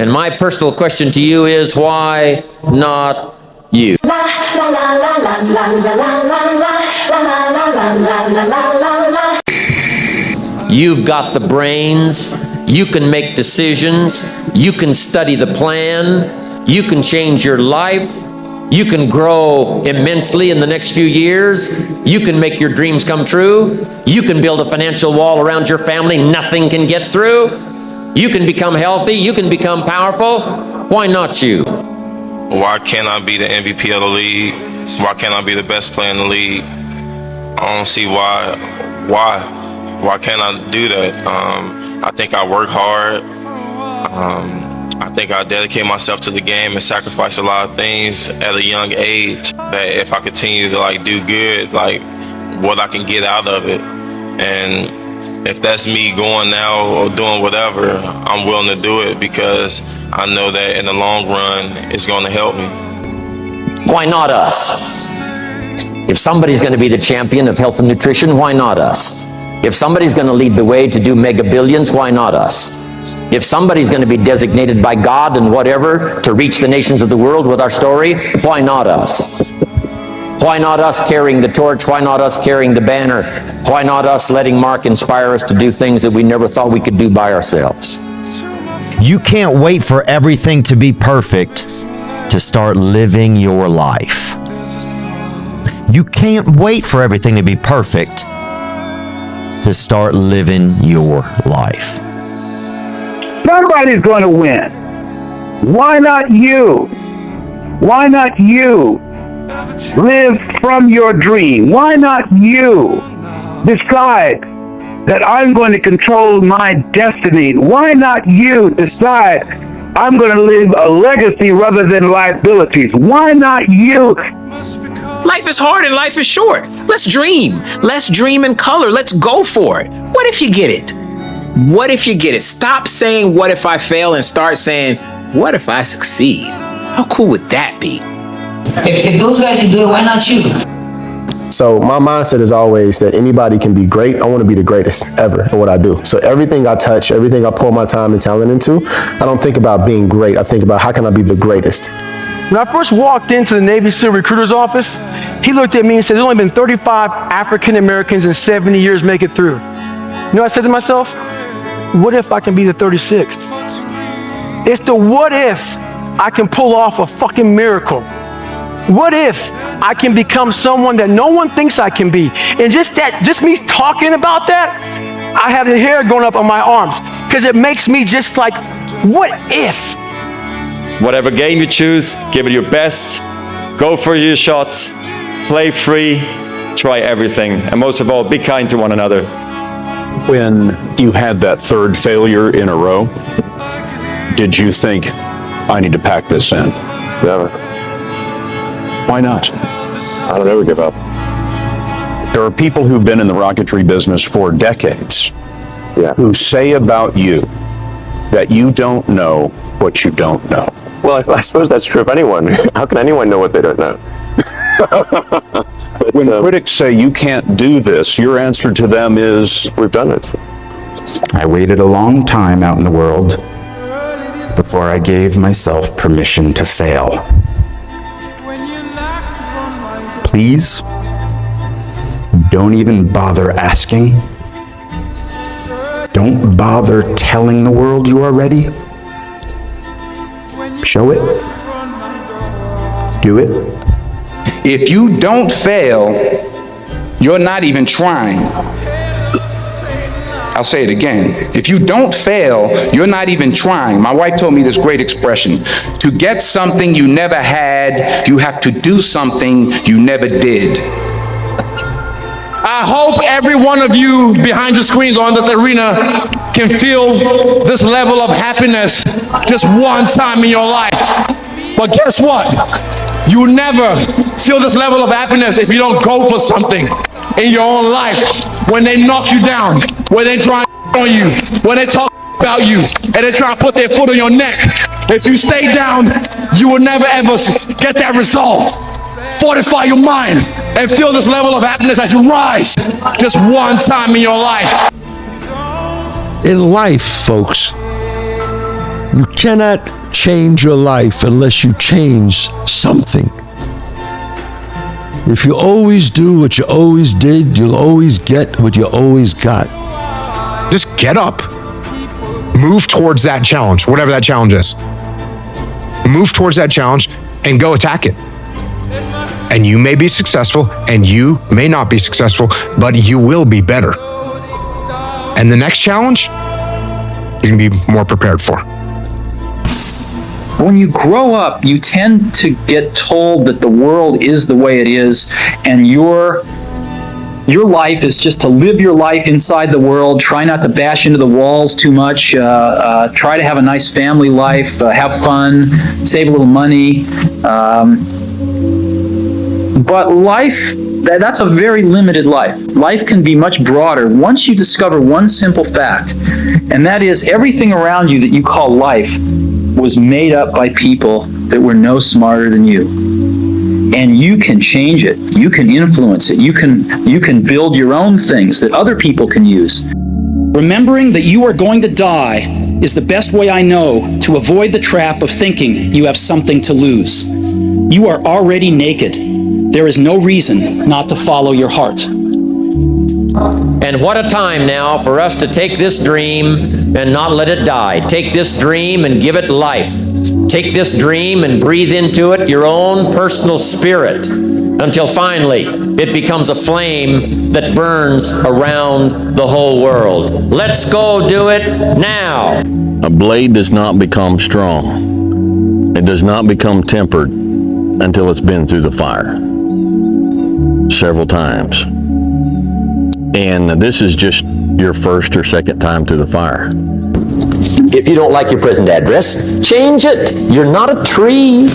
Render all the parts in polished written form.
And my personal question to you is, why not you? You've got the brains, you can make decisions, you can study the plan, you can change your life, you can grow immensely in the next few years, you can make your dreams come true, you can build a financial wall around your family nothing can get through, you can become healthy, you can become powerful. Why not you? Why can't I be the MVP of the league? Why can't I be the best player in the league? I don't see why can't I do that? I think I work hard. I think I dedicate myself to the game and sacrifice a lot of things at a young age, that if I continue to do good, what I can get out of it. And if that's me going now or doing whatever, I'm willing to do it, because I know that in the long run, it's going to help me. Why not us? If somebody's going to be the champion of health and nutrition, why not us? If somebody's going to lead the way to do mega billions, why not us? If somebody's going to be designated by God and whatever to reach the nations of the world with our story, why not us? Why not us carrying the torch? Why not us carrying the banner? Why not us letting Mark inspire us to do things that we never thought we could do by ourselves? You can't wait for everything to be perfect to start living your life. You can't wait for everything to be perfect to start living your life. Somebody's going to win. Why not you? Why not you live from your dream? Why not you decide that I'm going to control my destiny? Why not you decide I'm going to leave a legacy rather than liabilities? Why not you? Life is hard and life is short. Let's dream. Let's dream in color. Let's go for it. What if you get it? What if you get it? Stop saying, what if I fail, and start saying, what if I succeed? How cool would that be? If those guys can do it, why not you? So my mindset is always that anybody can be great. I want to be the greatest ever at what I do. So everything I touch, everything I pour my time and talent into, I don't think about being great. I think about how can I be the greatest. When I first walked into the Navy SEAL recruiter's office, he looked at me and said, there's only been 35 African Americans in 70 years make it through. You know what I said to myself? What if I can be the 36th? It's the what if I can pull off a fucking miracle. What if I can become someone that no one thinks I can be? And just me talking about that, I have the hair going up on my arms, because it makes me just like, what if? Whatever game you choose, give it your best, go for your shots, play free, try everything, and most of all, be kind to one another. When you had that third failure in a row, did you think, I need to pack this in? Never. Why not? I don't ever give up. There are people who've been in the rocketry business for decades who say about you that you don't know what you don't know. Well, I suppose that's true of anyone. How can anyone know what they don't know? When critics say you can't do this, your answer to them is, we've done it. I waited a long time out in the world before I gave myself permission to fail. Please, don't even bother asking. Don't bother telling the world you are ready. Show it. Do it. If you don't fail, you're not even trying. I'll say it again. If you don't fail, you're not even trying. My wife told me this great expression. To get something you never had, you have to do something you never did. I hope every one of you behind the screens or in this arena can feel this level of happiness just one time in your life. But guess what? You will never feel this level of happiness if you don't go for something in your own life. When they knock you down, when they try on you, when they talk about you, and they try to put their foot on your neck, if you stay down, you will never ever get that resolve. Fortify your mind and feel this level of happiness as you rise just one time in your life. In life, folks, You cannot change your life unless you change something. If you always do what you always did, you'll always get what you always got. Just get up, move towards that challenge, whatever that challenge is. Move towards that challenge and go attack it. And you may be successful and you may not be successful, but you will be better. And the next challenge, you can be more prepared for. When you grow up, you tend to get told that the world is the way it is, and your life is just to live your life inside the world, try not to bash into the walls too much, try to have a nice family life, have fun, save a little money. But life, that's a very limited life. Life can be much broader once you discover one simple fact, and that is everything around you that you call life was made up by people that were no smarter than you. And you can change it. You can influence it. You can build your own things that other people can use. Remembering that you are going to die is the best way I know to avoid the trap of thinking you have something to lose. You are already naked. There is no reason not to follow your heart. And what a time now for us to take this dream and not let it die. Take this dream and give it life. Take this dream and breathe into it your own personal spirit until finally it becomes a flame that burns around the whole world. Let's go do it now. A blade does not become strong. It does not become tempered until it's been through the fire several times. And this is just your first or second time through the fire. If you don't like your present address, change it. You're not a tree.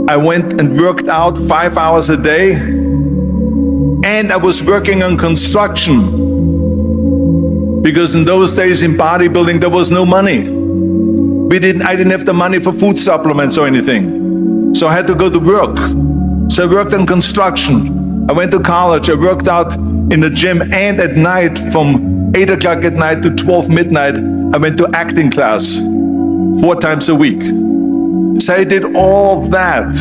I went and worked out 5 hours a day, and I was working on construction. Because in those days in bodybuilding, there was no money. I didn't have the money for food supplements or anything. So I had to go to work. So I worked on construction. I went to college. I worked out in the gym, and at night from 8 o'clock at night to 12 midnight, I went to acting class 4 times a week. So I did all of that.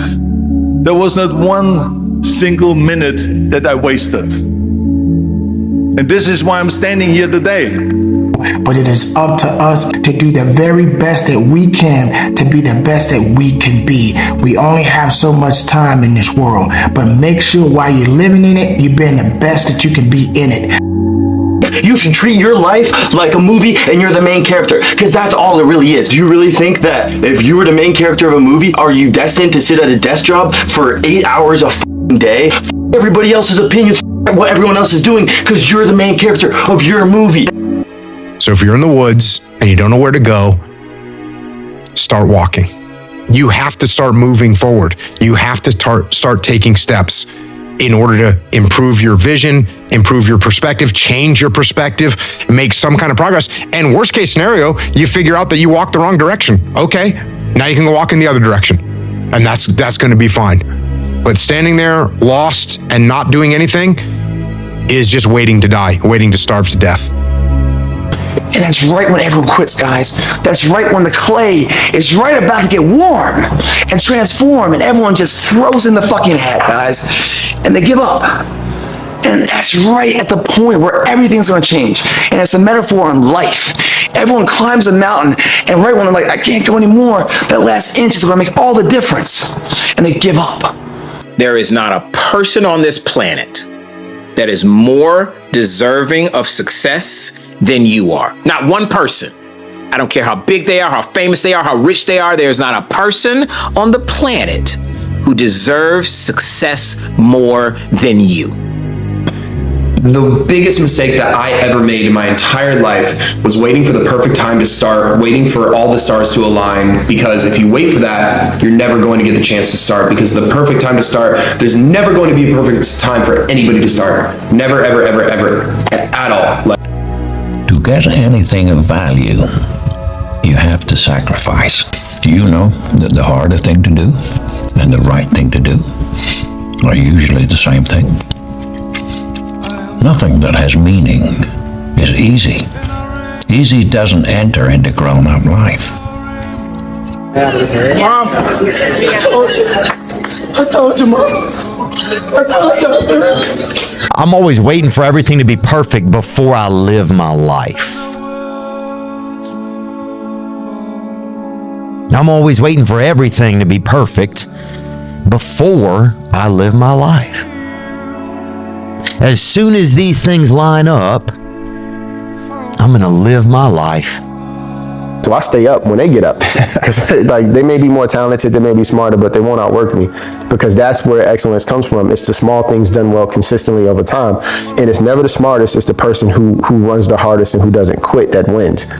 There was not one single minute that I wasted. And this is why I'm standing here today. But it is up to us to do the very best that we can to be the best that we can be. We only have so much time in this world, but make sure while you're living in it, you're being the best that you can be in it. You should treat your life like a movie and you're the main character, because that's all it really is. Do you really think that if you were the main character of a movie, are you destined to sit at a desk job for 8 hours a day? Everybody else's opinions, what everyone else is doing, because you're the main character of your movie. So if you're in the woods and you don't know where to go, start walking. You have to start moving forward. You have to start taking steps in order to improve your vision, improve your perspective, change your perspective, make some kind of progress. And worst case scenario, you figure out that you walked the wrong direction. Okay, now you can go walk in the other direction. And that's going to be fine. But standing there lost and not doing anything is just waiting to die, waiting to starve to death. And that's right when everyone quits, guys. That's right when the clay is right about to get warm and transform, and everyone just throws in the fucking hat, guys, and they give up. And that's right at the point where everything's gonna change. And it's a metaphor on life. Everyone climbs a mountain, and right when they're like, I can't go anymore, that last inch is gonna make all the difference. And they give up. There is not a person on this planet that is more deserving of success than you are. Not one person. I don't care how big they are, how famous they are, how rich they are. There's not a person on the planet who deserves success more than you. The biggest mistake that I ever made in my entire life was waiting for the perfect time to start, waiting for all the stars to align, because if you wait for that, you're never going to get the chance to start, because the perfect time to start, there's never going to be a perfect time for anybody to start. Never, ever, ever, ever, at all. To get anything of value, you have to sacrifice. Do you know that the harder thing to do and the right thing to do are usually the same thing? Nothing that has meaning is easy. Easy doesn't enter into grown-up life. Mom, I told you, Mom. I'm always waiting for everything to be perfect before I live my life. I'm always waiting for everything to be perfect before I live my life. As soon as these things line up, I'm going to live my life. So I stay up when they get up, because like they may be more talented, they may be smarter, but they won't outwork me, because that's where excellence comes from. It's the small things done well consistently over time, and it's never the smartest. It's the person who runs the hardest and who doesn't quit that wins.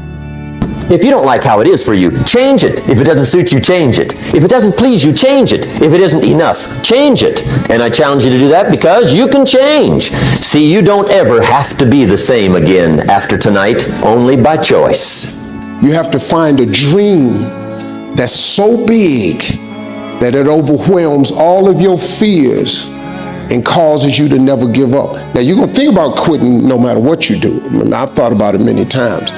If you don't like how it is for you, change it. If it doesn't suit you, change it. If it doesn't please you, change it. If it isn't enough, change it. And I challenge you to do that because you can change. See, you don't ever have to be the same again after tonight, only by choice. You have to find a dream that's so big that it overwhelms all of your fears and causes you to never give up. Now, you're going to think about quitting no matter what you do. I mean, I've thought about it many times.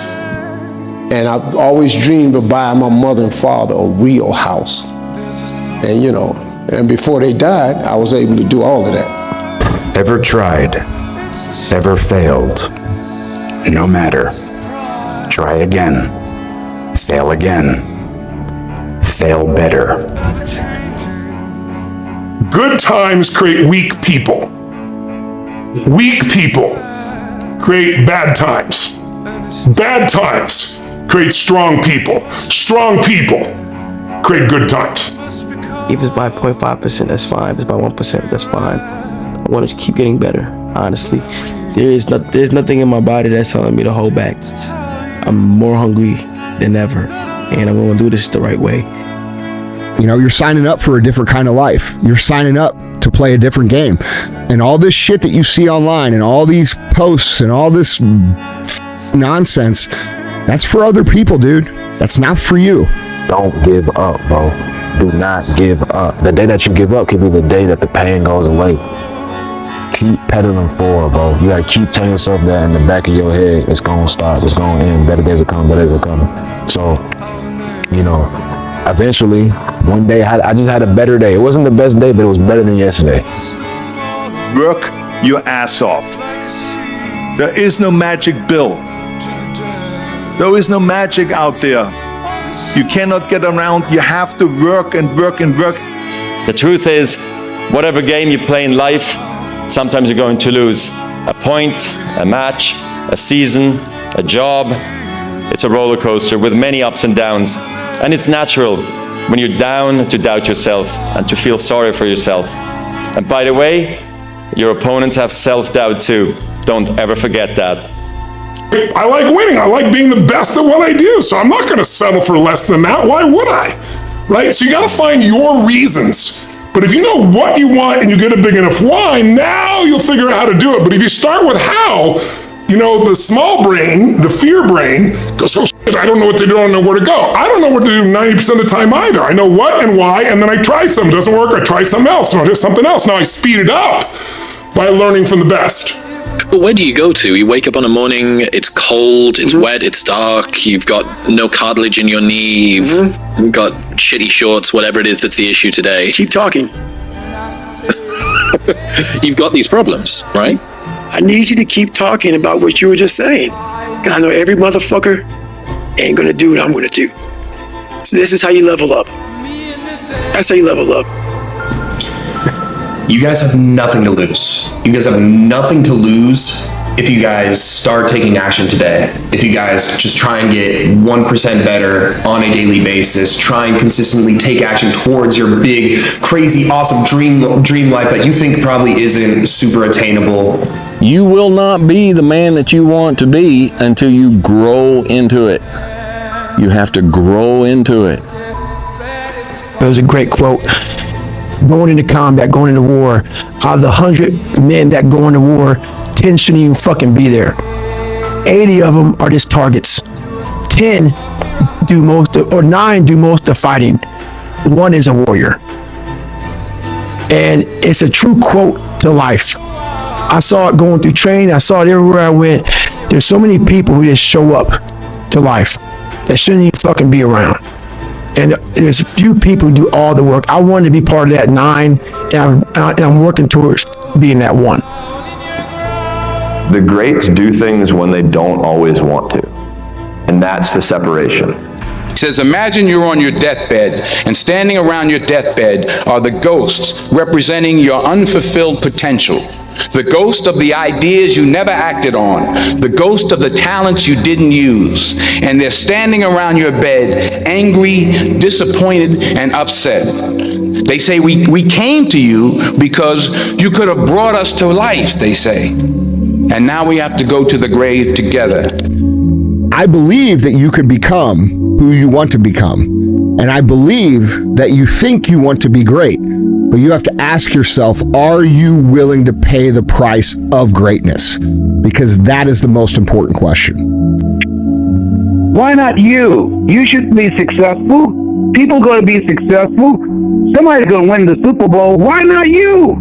And I've always dreamed of buying my mother and father a real house. And, you know, and before they died, I was able to do all of that. Ever tried, ever failed, no matter. Try again, fail again, fail better. Good times create weak people. Weak people create bad times. Bad times create strong people. Strong people create good times. If it's by 0.5%, that's fine. If it's by 1%, that's fine. I want to keep getting better, honestly. There's nothing in my body that's telling me to hold back. I'm more hungry than ever, and I'm going to do this the right way. You know, you're signing up for a different kind of life. You're signing up to play a different game. And all this shit that you see online and all these posts and all this nonsense, that's for other people, dude. That's not for you. Don't give up, bro. Do not give up. The day that you give up could be the day that the pain goes away. Keep pedaling forward, bro. You gotta keep telling yourself that in the back of your head. It's gonna stop. It's gonna end. Better days are coming. Better days are coming. So, you know, eventually, one day I just had a better day. It wasn't the best day, but it was better than yesterday. Work your ass off. There is no magic pill. There is no magic out there. You cannot get around. You have to work and work and work. The truth is, whatever game you play in life, sometimes you're going to lose. A point, a match, a season, a job. It's a roller coaster with many ups and downs. And it's natural when you're down to doubt yourself and to feel sorry for yourself. And by the way, your opponents have self-doubt too. Don't ever forget that. I like winning. I like being the best at what I do. So I'm not going to settle for less than that. Why would I? Right? So you got to find your reasons. But if you know what you want and you get a big enough why, now you'll figure out how to do it. But if you start with how, you know, the small brain, the fear brain, goes, oh shit, I don't know what to do, I don't know where to go. I don't know what to do 90% of the time either. I know what and why, and then I try something. Doesn't work, I try something else, and I do something else. Now I speed it up by learning from the best. But where do you go to? You wake up on a morning, it's cold, it's wet, it's dark, you've got no cartilage in your knee, you've got shitty shorts, whatever it is that's the issue today. Keep talking. You've got these problems, right? I need you to keep talking about what you were just saying. 'Cause I know every motherfucker ain't gonna do what I'm gonna do. So this is how you level up. That's how you level up. You guys have nothing to lose. You guys have nothing to lose if you guys start taking action today. If you guys just try and get 1% better on a daily basis, try and consistently take action towards your big, crazy, awesome dream life that you think probably isn't super attainable. You will not be the man that you want to be until you grow into it. You have to grow into it. That was a great quote. Going into combat, going into war, out of the 100 men that go into war, 10 shouldn't even fucking be there. 80 of them are just targets. 10 do most of, or 9 do most of fighting. 1 is a warrior. And it's a true quote to life. I saw it going through training. I saw it everywhere I went. There's so many people who just show up to life that shouldn't even fucking be around. And there's a few people who do all the work. I wanted to be part of that 9, and I'm working towards being that 1. The greats do things when they don't always want to. And that's the separation. He says, imagine you're on your deathbed, and standing around your deathbed are the ghosts representing your unfulfilled potential. The ghost of the ideas you never acted on. The ghost of the talents you didn't use. And they're standing around your bed, angry, disappointed, and upset. They say, we came to you because you could have brought us to life, they say. And now we have to go to the grave together. I believe that you could become who you want to become. And I believe that you think you want to be great. But you have to ask yourself, are you willing to pay the price of greatness? Because that is the most important question. Why not you? You should be successful. People going to be successful. Somebody's going to win the Super Bowl. Why not you?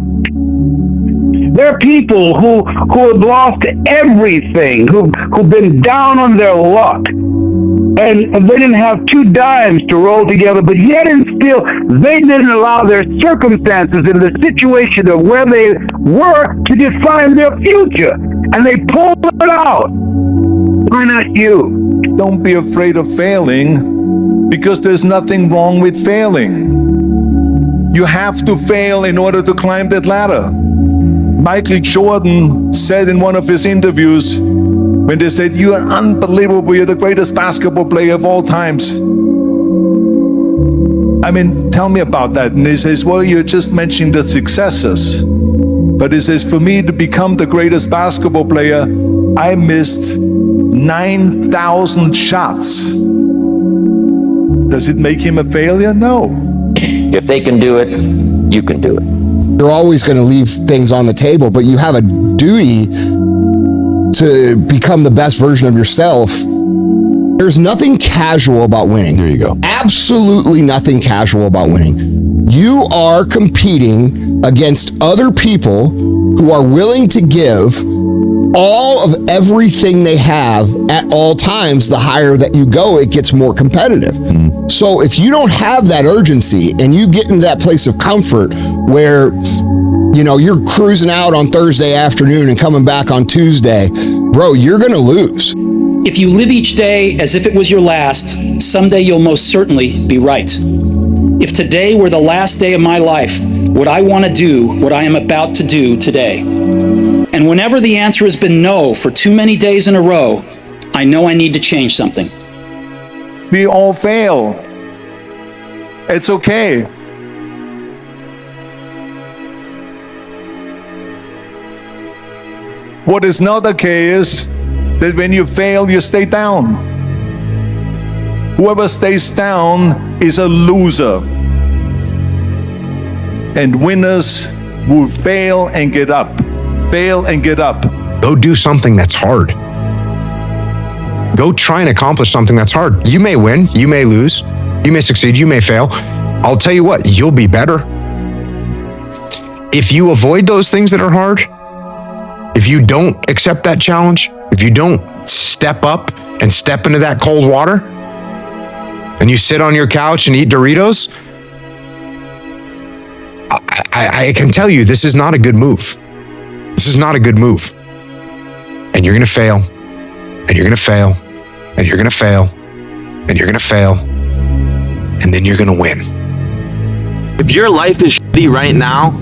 There are people who have lost everything, who've been down on their luck, and they didn't have 2 dimes to roll together, but yet and still, they didn't allow their circumstances and the situation of where they were to define their future, and they pulled it out. Why not you? Don't be afraid of failing, because there's nothing wrong with failing. You have to fail in order to climb that ladder. Michael Jordan said in one of his interviews, when they said, you are unbelievable, you're the greatest basketball player of all times. I mean, tell me about that. And he says, well, you're just mentioning the successes. But he says, for me to become the greatest basketball player, I missed 9,000 shots. Does it make him a failure? No. If they can do it, you can do it. You're always going to leave things on the table, but you have a duty to become the best version of yourself. There's nothing casual about winning. There you go. Absolutely nothing casual about winning. You are competing against other people who are willing to give all of everything they have at all times. The higher that you go, it gets more competitive. So if you don't have that urgency and you get into that place of comfort where, you know, you're cruising out on Thursday afternoon and coming back on Tuesday, bro, you're going to lose. If you live each day as if it was your last, someday you'll most certainly be right. If today were the last day of my life, would I want to do what I am about to do today? And whenever the answer has been no for too many days in a row, I know I need to change something. We all fail. It's okay. What is not okay is that when you fail, you stay down. Whoever stays down is a loser. And winners will fail and get up. Fail and get up. Go do something that's hard. Go try and accomplish something that's hard. You may win, you may lose, you may succeed, you may fail. I'll tell you what, you'll be better. If you avoid those things that are hard, if you don't accept that challenge, if you don't step up and step into that cold water, and you sit on your couch and eat Doritos, I can tell you this is not a good move. This is not a good move. And you're gonna fail, and you're gonna fail, and you're gonna fail, and you're gonna fail, and then you're gonna win. If your life is shitty right now,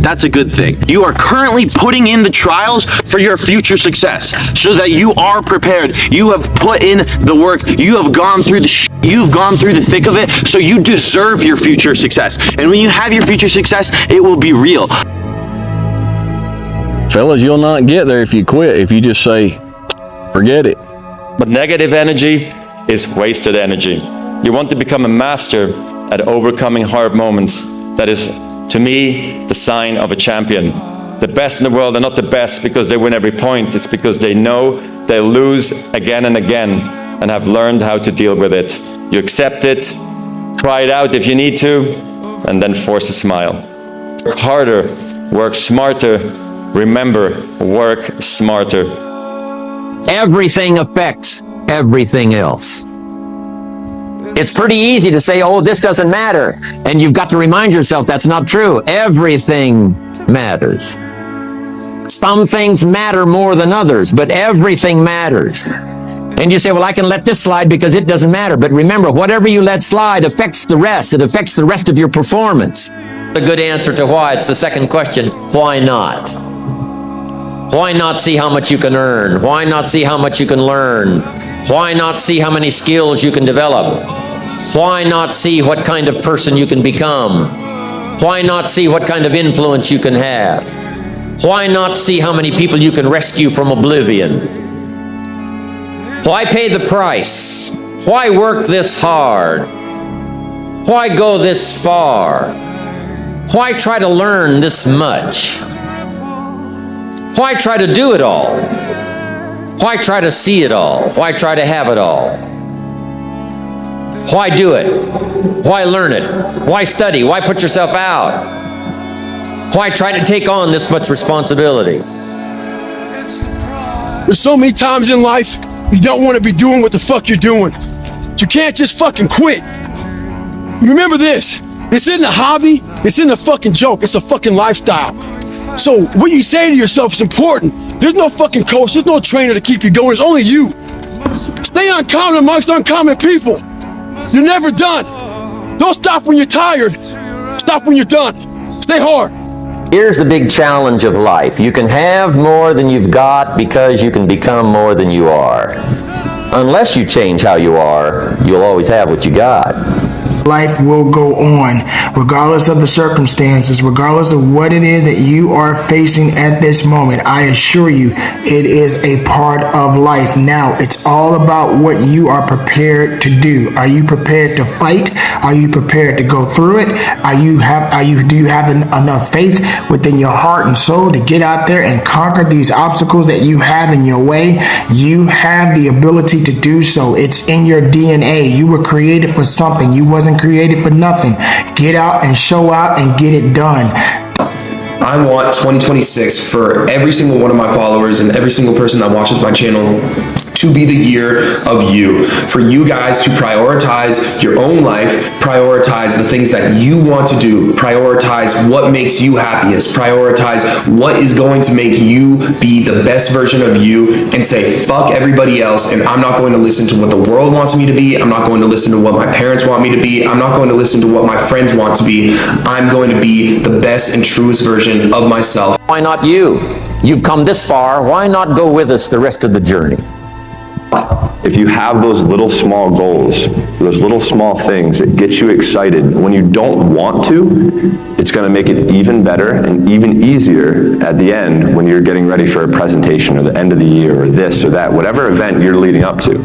that's a good thing. You are currently putting in the trials for your future success so that you are prepared. You have put in the work. You have gone through the shit. You've gone through the thick of it, so you deserve your future success. And when you have your future success, it will be real. Fellas, you'll not get there if you quit, if you just say, forget it. But negative energy is wasted energy. You want to become a master at overcoming hard moments. That is, to me, the sign of a champion. The best in the world are not the best because they win every point. It's because they know they'll lose again and again and have learned how to deal with it. You accept it, cry it out if you need to, and then force a smile. Work harder, work smarter. Remember, work smarter. Everything affects everything else. It's pretty easy to say, oh, this doesn't matter. And you've got to remind yourself that's not true. Everything matters. Some things matter more than others, but everything matters. And you say, well, I can let this slide because it doesn't matter. But remember, whatever you let slide affects the rest. It affects the rest of your performance. A good answer to why. It's the second question. Why not? Why not see how much you can earn? Why not see how much you can learn? Why not see how many skills you can develop? Why not see what kind of person you can become? Why not see what kind of influence you can have? Why not see how many people you can rescue from oblivion? Why pay the price? Why work this hard? Why go this far? Why try to learn this much? Why try to do it all? Why try to see it all? Why try to have it all? Why do it? Why learn it? Why study? Why put yourself out? Why try to take on this much responsibility? There's so many times in life you don't want to be doing what the fuck you're doing. You can't just fucking quit. Remember this. This isn't a hobby. This isn't a fucking joke. It's a fucking lifestyle. So what you say to yourself is important. There's no fucking coach. There's no trainer to keep you going. It's only you. Stay uncommon amongst uncommon people. You're never done. Don't stop when you're tired. Stop when you're done. Stay hard. Here's the big challenge of life. You can have more than you've got because you can become more than you are. Unless you change how you are, you'll always have what you got. Life will go on, regardless of the circumstances, regardless of what it is that you are facing at this moment. I assure you, it is a part of life. Now, it's all about what you are prepared to do. Are you prepared to fight? Are you prepared to go through it? Do you have enough faith within your heart and soul to get out there and conquer these obstacles that you have in your way? You have the ability to do so. It's in your DNA. You were created for something. You wasn't created for nothing. Get out and show out and get it done. I want 2026 for every single one of my followers and every single person that watches my channel to be the year of you. For you guys to prioritize your own life, prioritize the things that you want to do, prioritize what makes you happiest, prioritize what is going to make you be the best version of you, and say, fuck everybody else, and I'm not going to listen to what the world wants me to be. I'm not going to listen to what my parents want me to be. I'm not going to listen to what my friends want to be. I'm going to be the best and truest version of myself. Why not you? You've come this far. Why not go with us the rest of the journey? If you have those little small goals, those little small things that get you excited, when you don't want to, it's going to make it even better and even easier at the end when you're getting ready for a presentation or the end of the year or this or that, whatever event you're leading up to.